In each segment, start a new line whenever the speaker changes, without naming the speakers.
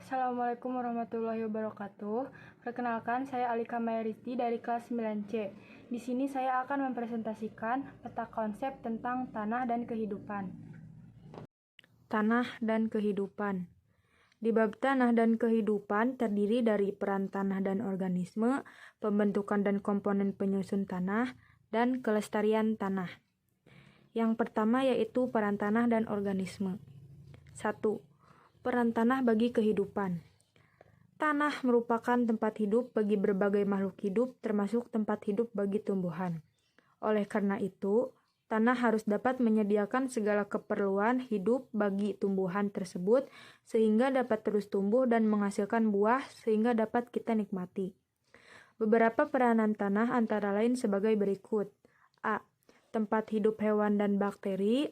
Assalamualaikum warahmatullahi wabarakatuh. Perkenalkan, saya Alika Mayaristi dari kelas 9C. Di sini saya akan mempresentasikan peta konsep tentang tanah dan kehidupan. Tanah dan kehidupan. Di bab tanah dan kehidupan terdiri dari peran tanah dan organisme, pembentukan dan komponen penyusun tanah, dan kelestarian tanah. Yang pertama yaitu peran tanah dan organisme. 1. Peran tanah bagi kehidupan. Tanah merupakan tempat hidup bagi berbagai makhluk hidup, termasuk tempat hidup bagi tumbuhan. Oleh karena itu, tanah harus dapat menyediakan segala keperluan hidup bagi tumbuhan tersebut sehingga dapat terus tumbuh dan menghasilkan buah sehingga dapat kita nikmati. Beberapa peranan tanah antara lain sebagai berikut. A. Tempat hidup hewan dan bakteri.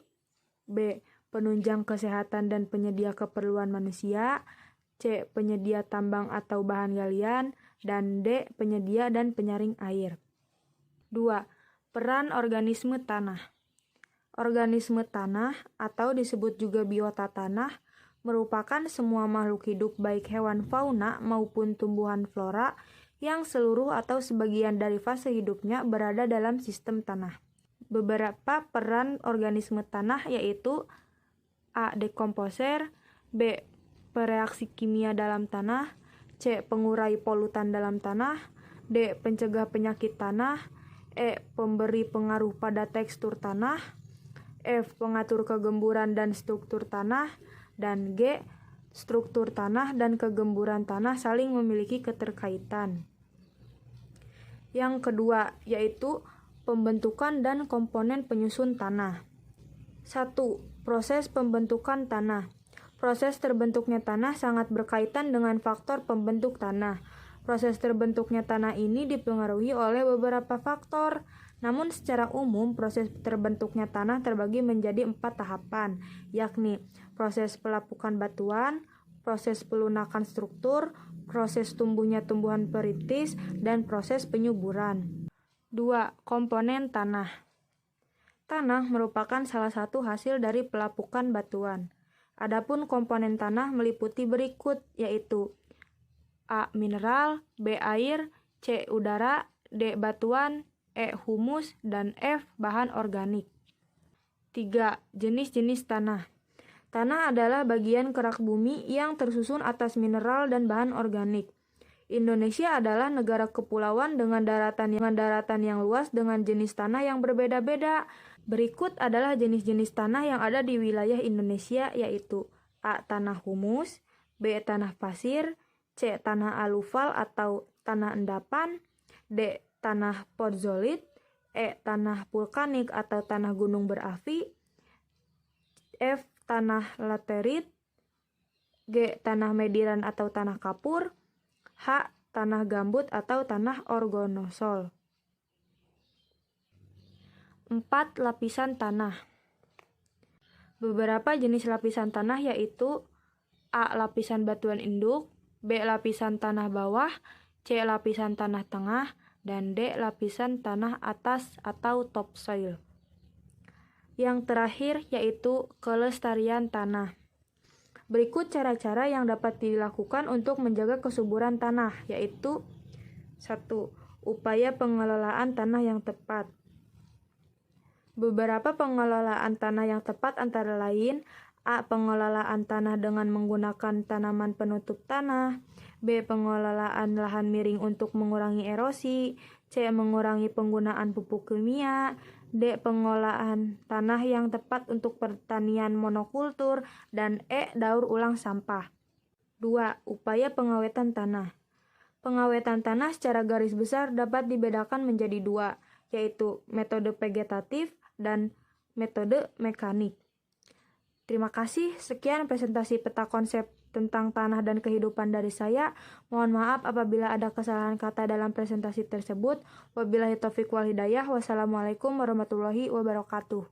B. Penunjang kesehatan dan penyedia keperluan manusia. C. Penyedia tambang atau bahan galian. Dan D. Penyedia dan penyaring air. 2. Peran organisme tanah. Organisme tanah atau disebut juga biota tanah merupakan semua makhluk hidup baik hewan fauna maupun tumbuhan flora yang seluruh atau sebagian dari fase hidupnya berada dalam sistem tanah. Beberapa peran organisme tanah yaitu A. Dekomposer. B. Pereaksi kimia dalam tanah. C. Pengurai polutan dalam tanah. D. Pencegah penyakit tanah. E. Pemberi pengaruh pada tekstur tanah. F. Pengatur kegemburan dan struktur tanah. Dan G. Struktur tanah dan kegemburan tanah saling memiliki keterkaitan. Yang kedua yaitu pembentukan dan komponen penyusun tanah. 1. Proses pembentukan tanah. Proses terbentuknya tanah sangat berkaitan dengan faktor pembentuk tanah. Proses terbentuknya tanah ini dipengaruhi oleh beberapa faktor. Namun secara umum proses terbentuknya tanah terbagi menjadi 4 tahapan, yakni proses pelapukan batuan, proses pelunakan struktur, proses tumbuhnya tumbuhan perintis, dan proses penyuburan. 2. Komponen tanah. Tanah merupakan salah satu hasil dari pelapukan batuan. Adapun komponen tanah meliputi berikut, yaitu A. Mineral, B. Air, C. Udara, D. Batuan, E. Humus, dan F. Bahan organik. 3. Jenis-jenis tanah. Tanah adalah bagian kerak bumi yang tersusun atas mineral dan bahan organik. Indonesia adalah negara kepulauan dengan daratan yang luas dengan jenis tanah yang berbeda-beda. Berikut adalah jenis-jenis tanah yang ada di wilayah Indonesia yaitu A. Tanah humus, B. Tanah pasir, C. Tanah alufal atau tanah endapan, D. Tanah podzolit, E. Tanah vulkanik atau tanah gunung berapi, F. Tanah laterit, G. Tanah mediran atau tanah kapur, H. Tanah gambut atau tanah orgonosol. 4. Lapisan tanah. Beberapa jenis lapisan tanah yaitu A. Lapisan batuan induk, B. Lapisan tanah bawah, C. Lapisan tanah tengah, dan D. Lapisan tanah atas atau topsoil. Yang terakhir yaitu kelestarian tanah. Berikut cara-cara yang dapat dilakukan untuk menjaga kesuburan tanah, yaitu 1. Upaya pengelolaan tanah yang tepat. Beberapa pengelolaan tanah yang tepat antara lain A. Pengelolaan tanah dengan menggunakan tanaman penutup tanah, B. Pengelolaan lahan miring untuk mengurangi erosi, C. Mengurangi penggunaan pupuk kimia, D. Pengolahan tanah yang tepat untuk pertanian monokultur, dan E. Daur ulang sampah. 2. Upaya pengawetan tanah. Pengawetan tanah secara garis besar dapat dibedakan menjadi 2, yaitu metode vegetatif dan metode mekanik. Terima kasih, sekian presentasi peta konsep tentang tanah dan kehidupan dari saya. Mohon maaf apabila ada kesalahan kata dalam presentasi tersebut. Wabillahi taufiq wal hidayah. Wassalamualaikum warahmatullahi wabarakatuh.